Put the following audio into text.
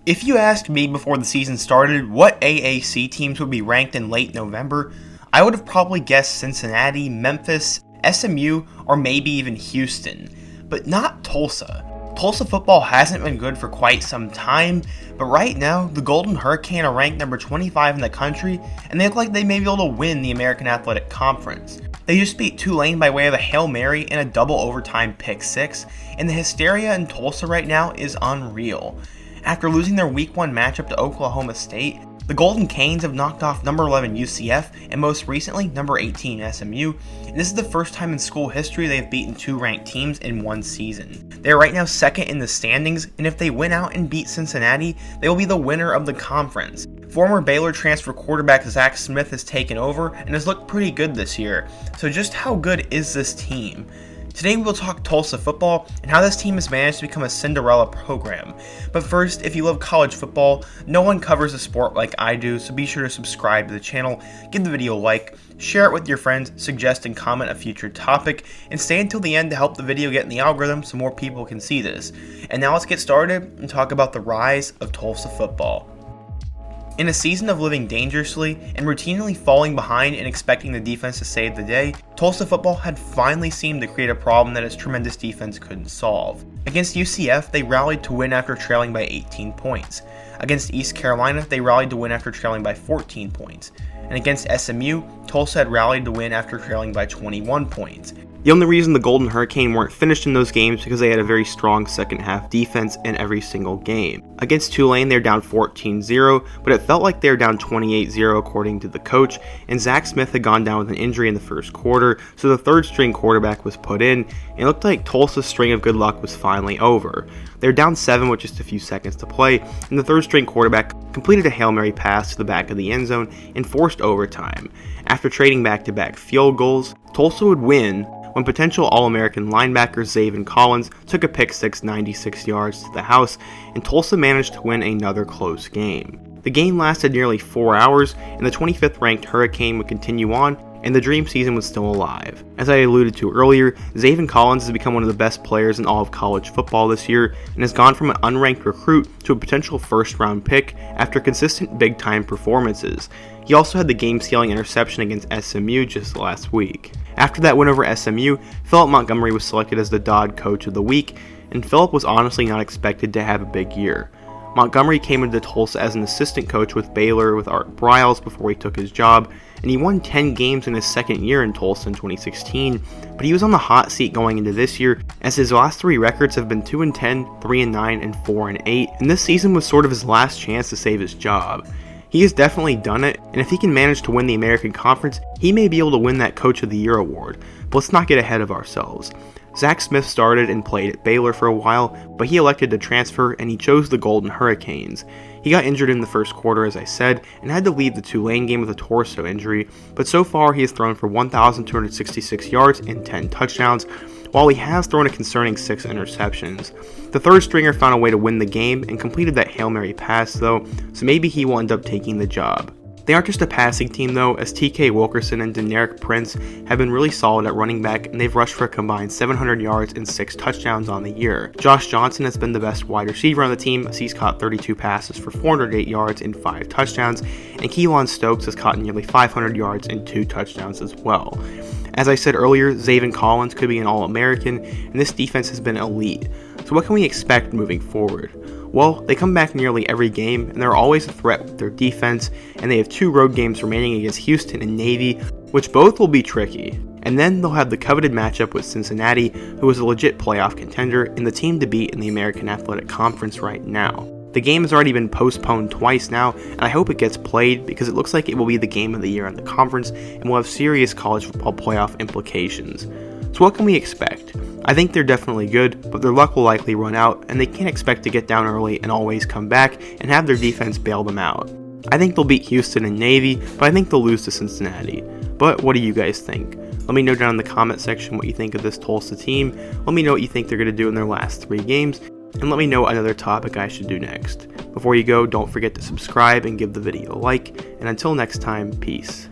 If you asked me before the season started what AAC teams would be ranked in late November, I would have probably guessed Cincinnati, Memphis, SMU, or maybe even Houston, but not Tulsa. Tulsa football hasn't been good for quite some time, but right now, the Golden Hurricane are ranked number 25 in the country, and they look like they may be able to win the American Athletic Conference. They just beat Tulane by way of a Hail Mary and a double overtime pick six, and the hysteria in Tulsa right now is unreal. After losing their Week 1 matchup to Oklahoma State, the Golden Canes have knocked off number 11 UCF and most recently number 18 SMU, and this is the first time in school history they have beaten two ranked teams in one season. They are right now second in the standings, and if they win out and beat Cincinnati, they will be the winner of the conference. Former Baylor transfer quarterback Zack Smith has taken over and has looked pretty good this year, so just how good is this team? Today we will talk Tulsa football and how this team has managed to become a Cinderella program. But first, if you love college football, no one covers the sport like I do, so be sure to subscribe to the channel, give the video a like, share it with your friends, suggest and comment a future topic, and stay until the end to help the video get in the algorithm so more people can see this. And now let's get started and talk about the rise of Tulsa football. In a season of living dangerously and routinely falling behind and expecting the defense to save the day, Tulsa football had finally seemed to create a problem that its tremendous defense couldn't solve. Against UCF, they rallied to win after trailing by 18 points. Against East Carolina, they rallied to win after trailing by 14 points. And against SMU, Tulsa had rallied to win after trailing by 21 points. The only reason the Golden Hurricane weren't finished in those games because they had a very strong second half defense in every single game. Against Tulane, they're down 14-0, but it felt like they were down 28-0 according to the coach, and Zack Smith had gone down with an injury in the first quarter, so the third string quarterback was put in, and it looked like Tulsa's string of good luck was finally over. They were down 7 with just a few seconds to play, and the third string quarterback completed a Hail Mary pass to the back of the end zone and forced overtime. After trading back-to-back field goals, Tulsa would win when potential All-American linebacker Zaven Collins took a pick six 96 yards to the house, and Tulsa managed to win another close game. The game lasted nearly 4 hours, and the 25th ranked Hurricane would continue on, and the dream season was still alive. As I alluded to earlier, Zaven Collins has become one of the best players in all of college football this year, and has gone from an unranked recruit to a potential first-round pick after consistent big-time performances. He also had the game-sealing interception against SMU just last week. After that win over SMU, Philip Montgomery was selected as the Dodd Coach of the Week, and Philip was honestly not expected to have a big year. Montgomery came into Tulsa as an assistant coach with Baylor with Art Briles before he took his job, and he won 10 games in his second year in Tulsa in 2016, but he was on the hot seat going into this year, as his last 3 records have been 2-10, 3-9, and 4-8, and this season was sort of his last chance to save his job. He has definitely done it, and if he can manage to win the American Conference, he may be able to win that Coach of the Year award, but let's not get ahead of ourselves. Zack Smith started and played at Baylor for a while, but he elected to transfer and he chose the Golden Hurricanes. He got injured in the first quarter, as I said, and had to leave the Tulane game with a torso injury, but so far he has thrown for 1,266 yards and 10 touchdowns, while he has thrown a concerning 6 interceptions. The third stringer found a way to win the game and completed that Hail Mary pass though, so maybe he will end up taking the job. They aren't just a passing team though, as TK Wilkerson and Deneric Prince have been really solid at running back, and they've rushed for a combined 700 yards and 6 touchdowns on the year. Josh Johnson has been the best wide receiver on the team, as he's caught 32 passes for 408 yards and 5 touchdowns, and Keelan Stokes has caught nearly 500 yards and 2 touchdowns as well. As I said earlier, Zaven Collins could be an All-American, and this defense has been elite. So what can we expect moving forward? Well, they come back nearly every game, and they're always a threat with their defense, and they have 2 road games remaining against Houston and Navy, which both will be tricky. And then they'll have the coveted matchup with Cincinnati, who is a legit playoff contender and the team to beat in the American Athletic Conference right now. The game has already been postponed twice now, and I hope it gets played because it looks like it will be the game of the year in the conference and will have serious college football playoff implications. So what can we expect? I think they're definitely good, but their luck will likely run out, and they can't expect to get down early and always come back and have their defense bail them out. I think they'll beat Houston and Navy, but I think they'll lose to Cincinnati. But what do you guys think? Let me know down in the comment section what you think of this Tulsa team. Let me know what you think they're going to do in their last 3 games, and let me know another topic I should do next. Before you go, don't forget to subscribe and give the video a like, and until next time, peace.